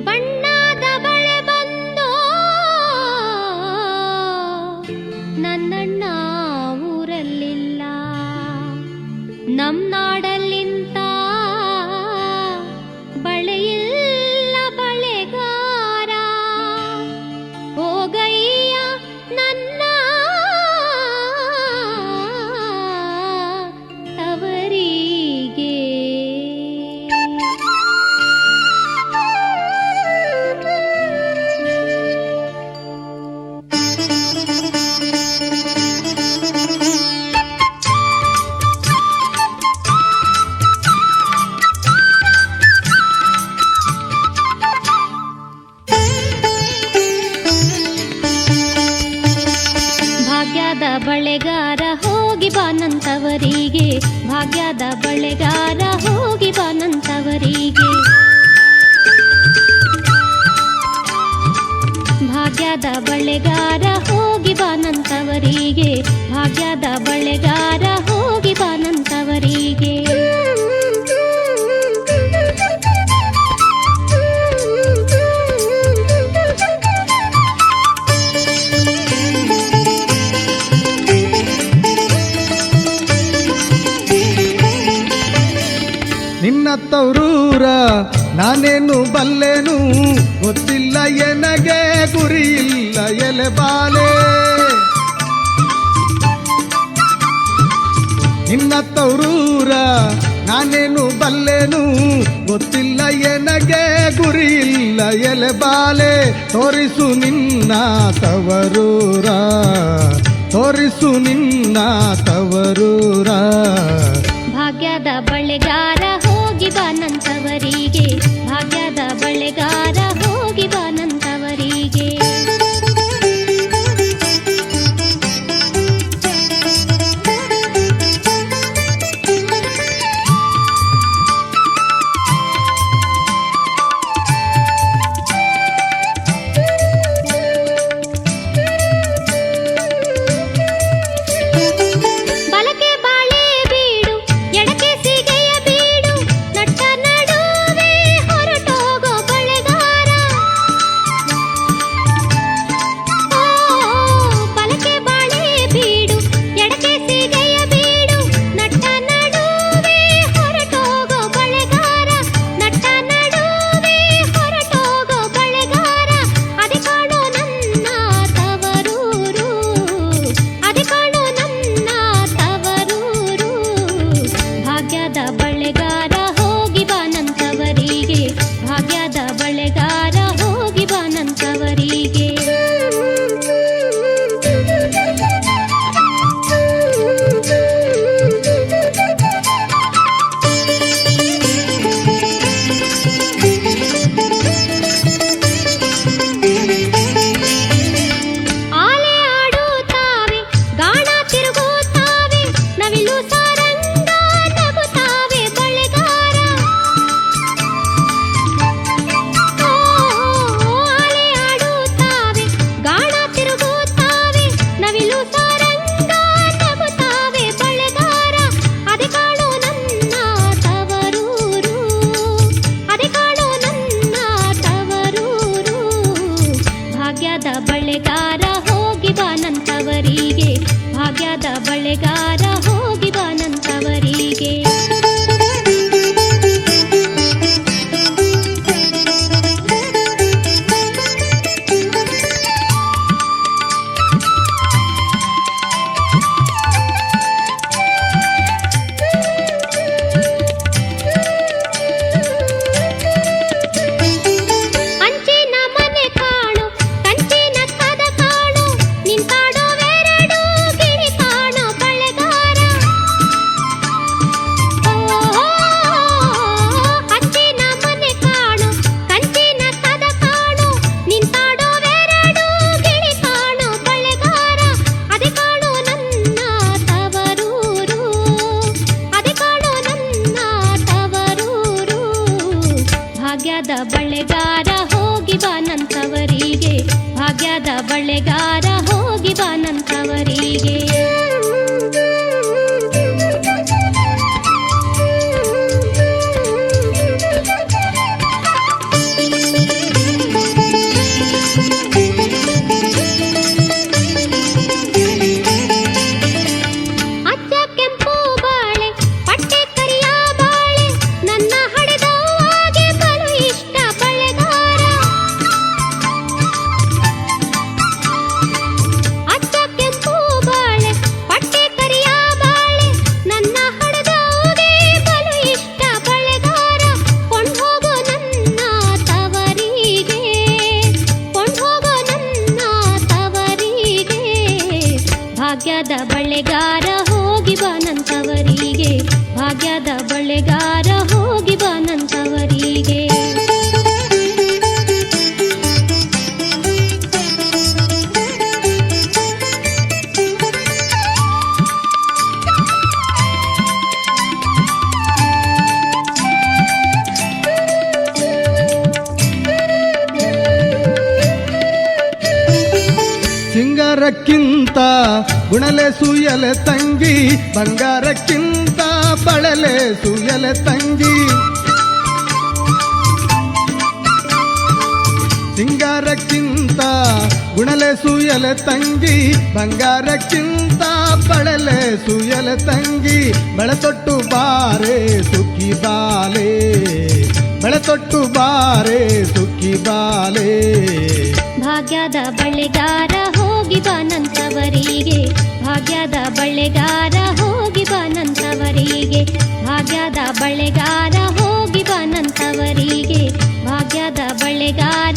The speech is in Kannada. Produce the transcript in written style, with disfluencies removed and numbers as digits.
ಬಣ್ಣದ ಬಳೆ ಬಂದೋ ನನ್ನಣ್ಣ ಊರಲ್ಲಿಲ್ಲ, ನಮ್ ನಾಡಲ್ಲಿಂತ ಬಳೆಯಿಲ್ಲ ಬಳೆಗಾರ. ಹೋಗಯ್ಯ ನನ್ನ ತವರಿಗೆ. ಭಾಗ್ಯದ ಬಳೆಗಾರ ಹೋಗಿ ಬಾನಂತವರಿಗೆ, ಭಾಗ್ಯದ ಬಳೆಗಾರ ಹೋಗಿ ಬಾನಂತವರಿಗೆ. ಭಾಗ್ಯದ ಬಳೆಗಾರ ಹೋಗಿ ಬಾನಂತವರಿಗೆ, ಭಾಗ್ಯದ ಬಳೆಗಾರ ಹೋಗಿ ಬಾನಂತವರಿಗೆ. ನಿನ್ನ ತವರೂರ ನಾನೇನು ಬಲ್ಲೆನು, ಗೊತ್ತಿಲ್ಲ ಎನಗೆ ಗುರಿಯಿಲ್ಲ ಎಲೆಬಾಲೆ. ನಿನ್ನ ತವರೂರ ನಾನೇನು ಬಲ್ಲೆನು, ಗೊತ್ತಿಲ್ಲ ಎನಗೆ ಗುರಿಯಿಲ್ಲ ಎಲೆಬಾಲೆ. ತೋರಿಸು ನಿನ್ನ ತವರೂರ, ತೋರಿಸು ನಿನ್ನ ತವರೂರ. ಭಾಗ್ಯದ ಬಳೆಗಾರ ಹೋಗಿ ಬಾನಂತವರಿಗೆ, ಭಾಗ್ಯದ ಬಳೆಗಾರ ಹೋಗಿ ಬಾನಂತವರಿಗೆ. ಬಲಕೆ ಬಾಳೆ ಬೀಡು, ಎಡಕೆ ಸಿಗೆಯ ಬೀಡು, ನಟ್ಟ ನಡುವೆ ಹೊರಟೋಗೋ ಬಳೆಗಾರ. ಬಲಕೆ ಬಾಳೆ ಬೀಡು, ಎಡಕೆ ಸಿಗೆಯ ಬೀಡು, ನಟ್ಟ ನಡುವೆ ಹೊರಟೋಗೋ ಬಳೆಗಾರ. ನಟ್ಟ ನಡುವೆ ಹೊರಟೋಗೋ ಬಳೆಗಾರ. ಅದೆ ಕಾಣೋ ನನ್ನ ತವರೂರು, ಅದೆ ಕಾಣೋ ನನ್ನ ತವರೂರು. ಭಾಗ್ಯದ ಬಳೆಗಾರ ಹೋಗಿ ಬಾನಂತವರಿಗೆ, ಭಾಗ್ಯದ ಬಳೆಗಾರ ಹೋಗಿ ಬಾನಂತವರಿಗೆ. ಆಲೆ ಆಡುತ್ತಾವೆ, ಗಾಣ ತಿರುಗುತ್ತಾವೆ, ನವಿಲು ಸಾರಂಗ ನಗುತ್ತಾವೆ ಬಳೆಗಾರ. ಆಲೆ ಆಡುತ್ತಾವೆ, ಗಾಣ ತಿರುಗುತ್ತಾವೆ, ನವಿಲು ಸಾರಂಗ ನಗುತ್ತಾವೆ ಬಳೆಗಾರ. ಅದೆ ಕಾಣೋ ನನ್ನ ತವರೂರು, ಅದೆ ಕಾಣೋ ನನ್ನ ತವರೂರು. ಭಾಗ್ಯದ ಬಳೆಗಾರ ಹೋಗಿ ಬಾನಂತವರಿಗೆ, ಭಾಗ್ಯದ ಬಳೆಗಾರ ಹೋಗಿ ಬಾನಂತವರಿಗೆ. ಅಂಚಿನ ಮನೆ ಕಾಣು, ಕಂಚಿನ ಕದ ಕಾಣು, ನಿಂತಾಡೋವೆರಡು ಗಿಳಿ ಕಾಣೋ ಬಳೆಗಾರ. ಅಂಚಿನ ಮನೆ ಕಾಣು, ಕಂಚಿನ ಕದ ಕಾಣು, ನಿಂತಾಡೋವೆರಡು ಗಿಳಿ ಕಾಣೋ ಬಳೆಗಾರ. ಅದೆ ಕಾಣೋ ನನ್ನ ತವರೂರು, ಅದೆ ಕಾಣೋ ನನ್ನ ತವರೂರು. ಭಾಗ್ಯದ ಬಳೆಗಾರ ಹೋಗಿ ಬಾನಂತವರಿಗೆ, ಭಾಗ್ಯದ ಬಳೆಗಾರ ಹೋಗಿ ಬಾನಂತವರಿಗೆ. ಭಾಗ್ಯದ ಬಳೆಗಾರ ಹೋಗಿ ಬಾನಂತವರಿಗೆ ಭಾಗ್ಯದ ಬಳೆಗಾರ ಹೋಗಿ ಬಾನಂತವರಿಗೆ ಸಿಂಗಾರಕ್ಕಿಂತ ಗುಣಲೆ ಸುಯಲೆ ತಂಗಿ ಬಂಗಾರಕ್ಕಿಂತ ಬಳಲೆ ಸುಯಲೆ ತಂಗಿ ಸಿಂಗಾರಕ್ಕಿಂತ ಗುಣಲೆ ಸುಯಲೆ ತಂಗಿ ಬಂಗಾರಕ್ಕಿಂತ ಬಳಲೆ ಸುಯಲೆ ತಂಗಿ ಬೆಳತೊಟ್ಟು ಬಾರೆ ಸುಖಿ ಬಾಲೆ ಬೆಳತೊಟ್ಟು ಬಾರೆ ಸುಖಿ ಬಾಲೆ ಭಾಗ್ಯದ ಬಳೆಗಾರ ಹೋಗಿ ಬಾನಂತವರಿಗೆ ಭಾಗ್ಯದ ಬಳೆಗಾರ ಹೋಗಿ ಬಾನಂತವರಿಗೆ ಭಾಗ್ಯದ ಬಳೆಗಾರ ಹೋಗಿ ಬಾನಂತವರಿಗೆ ಭಾಗ್ಯದ ಬಳೆಗಾರ